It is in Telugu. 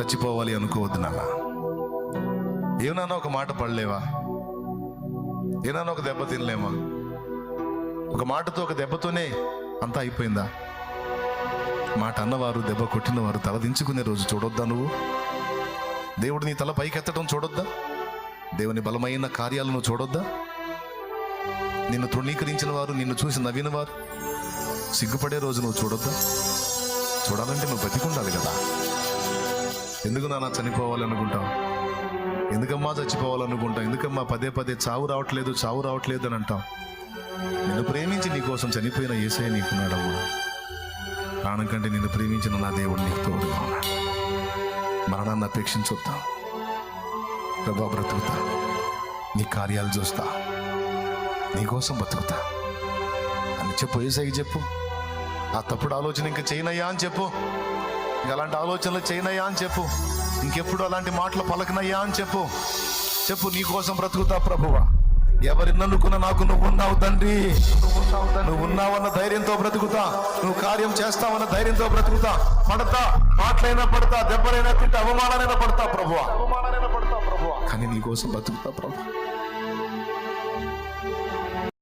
చచ్చిపోవాలి అనుకోవద్దు నాన్న. ఏమన్నా ఒక మాట పడలేవా? ఏమన్నా ఒక దెబ్బ తినలేమా? ఒక మాటతో, ఒక దెబ్బతోనే అంతా అయిపోయిందా? మాట అన్నవారు, దెబ్బ కొట్టినవారు తలదించుకునే రోజు చూడొద్దా? నువ్వు దేవుడు నీ తల పైకెత్తడం చూడొద్దా? దేవుని బలమైన కార్యాలను చూడొద్దా? నిన్ను తృణీకరించిన వారు, నిన్ను చూసి నవ్విన వారు సిగ్గుపడే రోజు నువ్వు చూడొద్దా? చూడాలంటే నువ్వు బతికుండాలి కదా. ఎందుకు నాన్న చనిపోవాలనుకుంటావు? ఎందుకమ్మా చచ్చిపోవాలనుకుంటావు? ఎందుకమ్మా పదే పదే చావు రావట్లేదు అని అంటావు? నిన్ను ప్రేమించి నీ కోసం చనిపోయిన యేసయ్య నీకున్నాడమ్మా. ప్రాణం కంటే నిన్ను ప్రేమించిన నా దేవుడు నీకు తోడుగా ఉన్నాడు. మరణాన్ని అపేక్షించొద్దా? ప్రభా బ్రతుకుతా, నీ కార్యాలు చూస్తా, నీకోసం బతుకుతా అని చెప్పు. యేసయ్యకి చెప్పు. ఆ తప్పుడు ఆలోచన ఇంకా చేయనయ్యా అని చెప్పు. ఇంక అలాంటి ఆలోచనలు చేయనయ్యా అని చెప్పు. ఇంకెప్పుడు అలాంటి మాటలు పలకనయ్యా అని చెప్పు. నీకోసం బ్రతుకుతా ప్రభువా. ఎవరిని నన్నుకున్నా నాకు నువ్వు ఉన్నావు తండ్రి. నువ్వు ఉన్నావన్న ధైర్యంతో బ్రతుకుతా. నువ్వు కార్యం చేస్తావన్న ధైర్యంతో బ్రతుకుతా. పడతా, మాటలైనా పడతా, దెబ్బలైనా తింటా, అవమానాలైనా పడతా ప్రభువా. కానీ నీకోసం బ్రతుకుతా ప్రభు.